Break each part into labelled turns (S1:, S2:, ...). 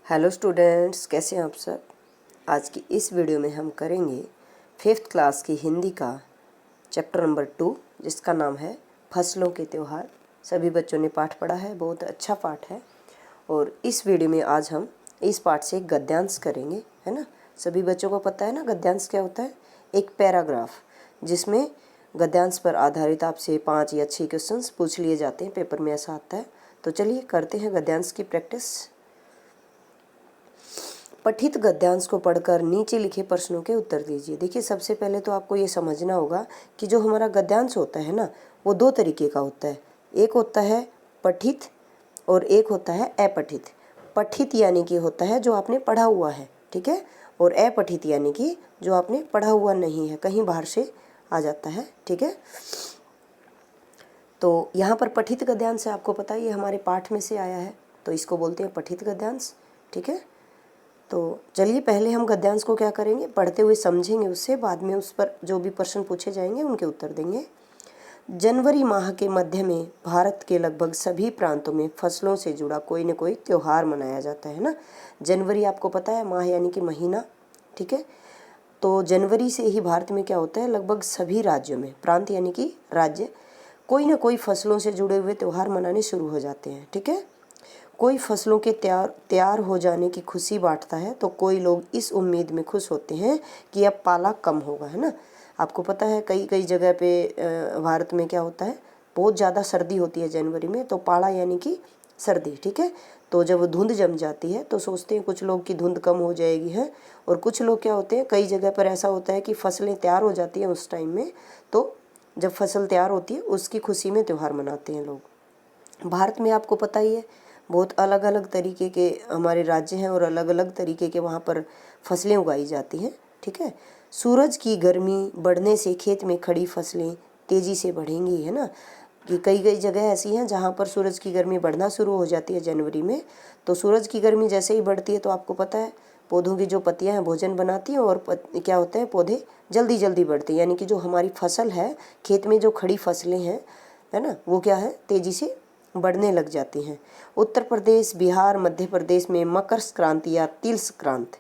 S1: Hello students, कैसे हैं आप सब। आज की इस वीडियो में हम करेंगे 5th क्लास की हिंदी का चैप्टर नंबर 2, जिसका नाम है फसलों के त्यौहार। सभी बच्चों ने पाठ पढ़ा है, बहुत अच्छा पाठ है। और इस वीडियो में आज हम इस पाठ से एक गद्यांश करेंगे, है ना। सभी बच्चों को पता है ना गद्यांश क्या होता है। एक पैराग्राफ जिसमें गद्यांश पर आधारित आपसे 5 या 6 क्वेश्चंस पूछ लिए जाते हैं, पेपर में ऐसा आता है। तो चलिए करते हैं गद्यांश की प्रैक्टिस। पठित गद्यांश को पढ़कर नीचे लिखे प्रश्नों के उत्तर दीजिए। देखिए, सबसे पहले तो आपको ये समझना होगा कि जो हमारा गद्यांश होता है ना, वो 2 तरीके का होता है। एक होता है पठित और एक होता है अपठित। पठित यानी कि होता है जो आपने पढ़ा हुआ है, ठीक है। और अपठित यानी कि जो आपने पढ़ा हुआ नहीं है, कहीं बाहर से आ जाता है, ठीक है। तो यहाँ पर पठित गद्यांश है, आपको पता है ये हमारे पाठ में से आया है, तो इसको बोलते हैं पठित गद्यांश, ठीक है। तो चलिए पहले हम गद्यांश को क्या करेंगे, पढ़ते हुए समझेंगे, उससे बाद में उस पर जो भी प्रश्न पूछे जाएंगे उनके उत्तर देंगे। जनवरी माह के मध्य में भारत के लगभग सभी प्रांतों में फसलों से जुड़ा कोई न कोई त्यौहार मनाया जाता है ना। जनवरी आपको पता है, माह यानी कि महीना, ठीक है। तो जनवरी से ही भारत में क्या होता है, लगभग सभी राज्यों में, प्रांत यानी कि राज्य, कोई ना कोई फसलों से जुड़े हुए त्यौहार मनाने शुरू हो जाते हैं, ठीक है। कोई फसलों के तैयार हो जाने की खुशी बांटता है, तो कोई लोग इस उम्मीद में खुश होते हैं कि अब पाला कम होगा, है ना। आपको पता है कई कई जगह पे भारत में क्या होता है, बहुत ज़्यादा सर्दी होती है जनवरी में, तो पाला यानी कि सर्दी, ठीक है। तो जब धुंध जम जाती है तो सोचते हैं कुछ लोग कि धुंध कम हो जाएगी है, और कुछ लोग क्या होते हैं, कई जगह पर ऐसा होता है कि फसलें तैयार हो जाती हैं उस टाइम में, तो जब फसल तैयार होती है उसकी खुशी में त्यौहार मनाते हैं लोग। भारत में आपको पता ही है बहुत अलग अलग तरीके के हमारे राज्य हैं और अलग अलग तरीके के वहाँ पर फसलें उगाई जाती हैं, ठीक है। सूरज की गर्मी बढ़ने से खेत में खड़ी फसलें तेज़ी से बढ़ेंगी, है ना। कि कई कई जगह ऐसी हैं जहाँ पर सूरज की गर्मी बढ़ना शुरू हो जाती है जनवरी में। तो सूरज की गर्मी जैसे ही बढ़ती है तो आपको पता है पौधों की जो पत्तियाँ हैं भोजन बनाती हैं, और क्या होता है, पौधे जल्दी जल्दी बढ़ते हैं, यानी कि जो हमारी फसल है, खेत में जो खड़ी फसलें हैं, है ना, वो क्या है, तेज़ी से बढ़ने लग जाती हैं। उत्तर प्रदेश, बिहार, मध्य प्रदेश में मकर संक्रांति या तिल संक्रांति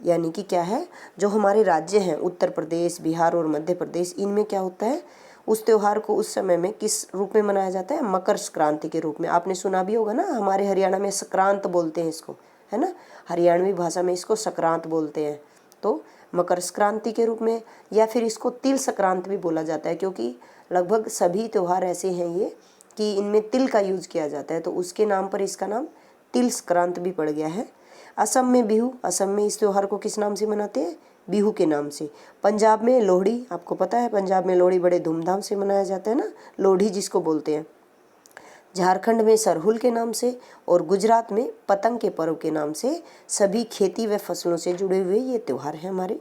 S1: यानी कि क्या है, जो हमारे राज्य हैं उत्तर प्रदेश, बिहार और मध्य प्रदेश, इनमें क्या होता है, उस त्यौहार को उस समय में किस रूप में मनाया जाता है, मकर संक्रांति के रूप में। आपने सुना भी होगा ना, हमारे हरियाणा में संक्रांत बोलते हैं इसको, है ना, हरियाणवी भाषा में इसको संक्रांत बोलते हैं। तो मकर संक्रांति के रूप में, या फिर इसको तिल संक्रांत भी बोला जाता है, क्योंकि लगभग सभी त्यौहार ऐसे हैं ये कि इनमें तिल का यूज किया जाता है, तो उसके नाम पर इसका नाम तिल संक्रांत भी पड़ गया है। असम में बिहू, असम में इस त्यौहार को किस नाम से मनाते हैं, बिहू के नाम से। पंजाब में लोहड़ी, आपको पता है पंजाब में लोहड़ी बड़े धूमधाम से मनाया जाता है ना, लोहड़ी जिसको बोलते हैं। झारखंड में सरहुल के नाम से, और गुजरात में पतंग के पर्व के नाम से। सभी खेती व फसलों से जुड़े हुए ये त्यौहार हैं हमारे।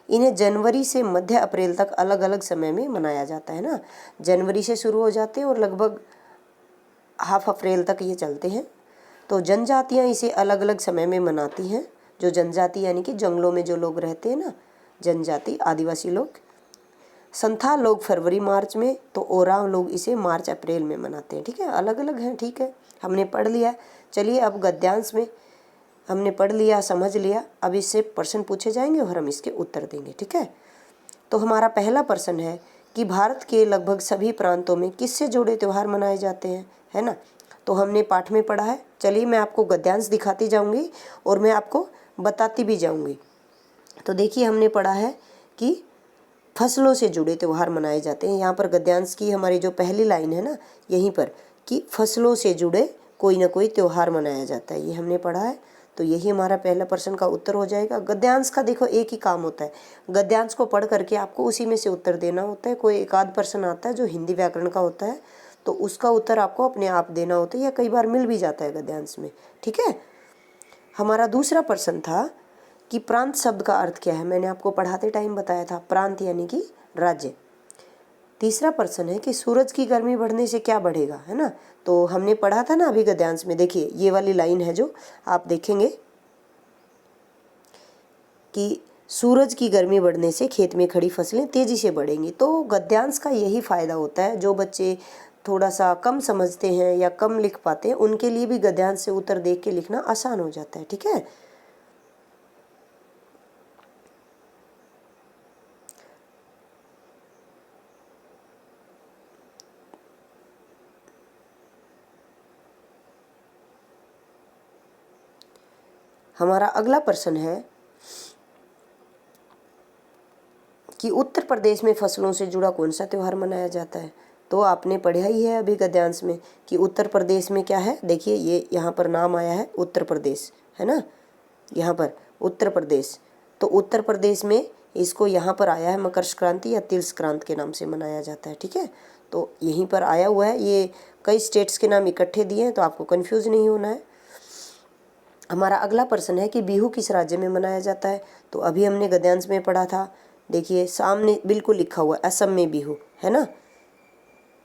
S1: इन्हें जनवरी से मध्य अप्रैल तक अलग अलग समय में मनाया जाता है ना। जनवरी से शुरू हो जाते हैं और लगभग हाफ अप्रैल तक ये चलते हैं। तो जनजातियाँ इसे अलग अलग समय में मनाती हैं। जो जनजाति यानी कि जंगलों में जो लोग रहते हैं ना, जनजाति, आदिवासी लोग। संथाल लोग फरवरी मार्च में, तो ओराव लोग इसे मार्च अप्रैल में मनाते हैं, ठीक है। अलग अलग हैं, ठीक है, हमने पढ़ लिया। चलिए अब गद्यांश में हमने पढ़ लिया, समझ लिया, अब इससे प्रश्न पूछे जाएंगे और हम इसके उत्तर देंगे, ठीक है। तो हमारा पहला प्रश्न है कि भारत के लगभग सभी प्रांतों में किससे जुड़े त्यौहार मनाए जाते हैं, है ना। तो हमने पाठ में पढ़ा है। चलिए मैं आपको गद्यांश दिखाती जाऊंगी और मैं आपको बताती भी जाऊंगी। तो देखिए हमने पढ़ा है कि फसलों से जुड़े त्यौहार मनाए जाते हैं। यहाँ पर गद्यांश की हमारी जो पहली लाइन है ना, यहीं पर कि फसलों से जुड़े कोई ना कोई त्यौहार मनाया जाता है, ये हमने पढ़ा है। तो यही हमारा पहला प्रश्न का उत्तर हो जाएगा। गद्यांश का देखो एक ही काम होता है, गद्यांश को पढ़ करके आपको उसी में से उत्तर देना होता है। कोई एक आध प्रश्न आता है जो हिंदी व्याकरण का होता है, तो उसका उत्तर आपको अपने आप देना होता है, या कई बार मिल भी जाता है गद्यांश में, ठीक है। हमारा दूसरा प्रश्न था कि प्रांत शब्द का अर्थ क्या है। मैंने आपको पढ़ाते टाइम बताया था, प्रांत यानी कि राज्य। तीसरा प्रश्न है कि सूरज की गर्मी बढ़ने से क्या बढ़ेगा, है ना। तो हमने पढ़ा था ना अभी गद्यांश में, देखिए ये वाली लाइन है जो आप देखेंगे कि सूरज की गर्मी बढ़ने से खेत में खड़ी फसलें तेजी से बढ़ेंगी। तो गद्यांश का यही फायदा होता है, जो बच्चे थोड़ा सा कम समझते हैं या कम लिख पाते हैं, उनके लिए भी गद्यांश से उत्तर देख के लिखना आसान हो जाता है। ठीक है, हमारा अगला प्रश्न है कि उत्तर प्रदेश में फसलों से जुड़ा कौन सा त्यौहार मनाया जाता है। तो आपने पढ़ा ही है अभी गद्यांश में कि उत्तर प्रदेश में क्या है। देखिए ये यहाँ पर नाम आया है उत्तर प्रदेश, है ना, यहाँ पर उत्तर प्रदेश। तो उत्तर प्रदेश में इसको यहाँ पर आया है मकर संक्रांति या तिल संक्रांति के नाम से मनाया जाता है। ठीक है, तो यहीं पर आया हुआ है। ये कई स्टेट्स के नाम इकट्ठे दिए हैं तो आपको कन्फ्यूज़ नहीं होना है। हमारा अगला प्रश्न है कि बिहू किस राज्य में मनाया जाता है। तो अभी हमने गद्यांश में पढ़ा था, देखिए सामने बिल्कुल लिखा हुआ है असम में बिहू, है ना,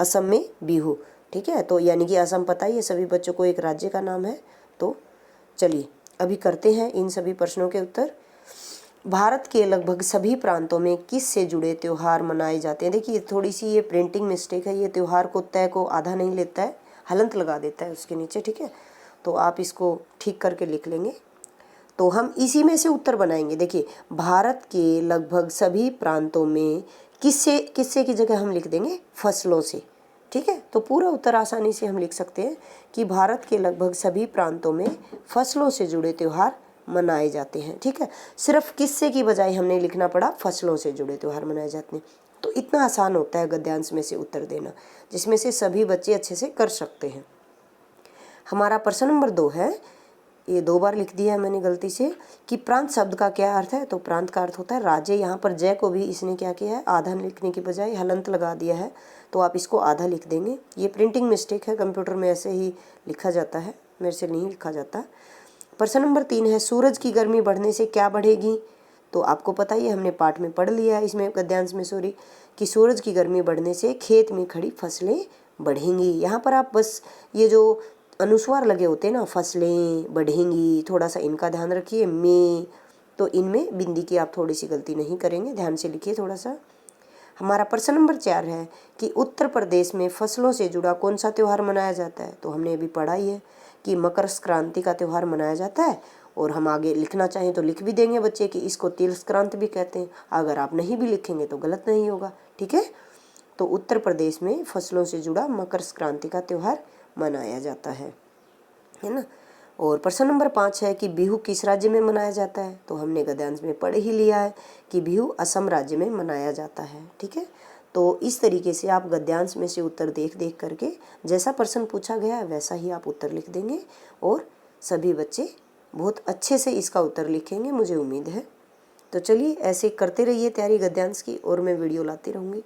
S1: असम में बिहू। ठीक है, तो यानी कि असम पता ही है सभी बच्चों को एक राज्य का नाम है। तो चलिए अभी करते हैं इन सभी प्रश्नों के उत्तर। भारत के लगभग सभी प्रांतों में किस से जुड़े त्यौहार मनाए जाते हैं। देखिए थोड़ी सी ये प्रिंटिंग मिस्टेक है, ये त्यौहार को तय को आधा नहीं लेता है, हलंत लगा देता है उसके नीचे। ठीक है, तो आप इसको ठीक करके लिख लेंगे। तो हम इसी में से उत्तर बनाएंगे। देखिए भारत के लगभग सभी प्रांतों में किससे किससे की जगह हम लिख देंगे फसलों से। ठीक है, तो पूरा उत्तर आसानी से हम लिख सकते हैं कि भारत के लगभग सभी प्रांतों में फसलों से जुड़े त्यौहार मनाए जाते हैं। ठीक है, सिर्फ किससे की बजाय हमने लिखना पड़ा फसलों से जुड़े त्यौहार मनाए जाते हैं। तो इतना आसान होता है गद्यांश में से उत्तर देना, जिसमें से सभी बच्चे अच्छे से कर सकते हैं। हमारा प्रश्न नंबर 2 है, ये 2 बार लिख दिया है मैंने गलती से, कि प्रांत शब्द का क्या अर्थ है। तो प्रांत का अर्थ होता है राज्य। यहाँ पर जय को भी इसने क्या किया है, आधा लिखने की बजाय हलंत लगा दिया है, तो आप इसको आधा लिख देंगे। ये प्रिंटिंग मिस्टेक है, कंप्यूटर में ऐसे ही लिखा जाता है, मेरे से नहीं लिखा जाता। प्रश्न नंबर 3 है, सूरज की गर्मी बढ़ने से क्या बढ़ेगी। तो आपको पता ही है, हमने पाठ में पढ़ लिया है, इसमें गद्यांश में सॉरी, कि सूरज की गर्मी बढ़ने से खेत में खड़ी फसलें बढ़ेंगी। यहाँ पर आप बस ये जो अनुस्वार लगे होते हैं ना, फसलें बढ़ेंगी, थोड़ा सा इनका ध्यान रखिए। में तो इनमें बिंदी की आप थोड़ी सी गलती नहीं करेंगे, ध्यान से लिखिए थोड़ा सा। हमारा प्रश्न नंबर 4 है कि उत्तर प्रदेश में फसलों से जुड़ा कौन सा त्यौहार मनाया जाता है। तो हमने अभी पढ़ा ही है कि मकर संक्रांति का त्यौहार मनाया जाता है, और हम आगे लिखना चाहें तो लिख भी देंगे बच्चे कि इसको तिल संक्रांति भी कहते हैं। अगर आप नहीं भी लिखेंगे तो गलत नहीं होगा। ठीक है, तो उत्तर प्रदेश में फसलों से जुड़ा मकर संक्रांति का त्यौहार मनाया जाता है ना। और प्रश्न नंबर 5 है कि बिहू किस राज्य में मनाया जाता है। तो हमने गद्यांश में पढ़ ही लिया है कि बिहू असम राज्य में मनाया जाता है। ठीक है, तो इस तरीके से आप गद्यांश में से उत्तर देख देख करके जैसा प्रश्न पूछा गया है वैसा ही आप उत्तर लिख देंगे, और सभी बच्चे बहुत अच्छे से इसका उत्तर लिखेंगे, मुझे उम्मीद है। तो चलिए ऐसे करते रहिए तैयारी गद्यांश की, और मैं वीडियो लाती रहूँगी।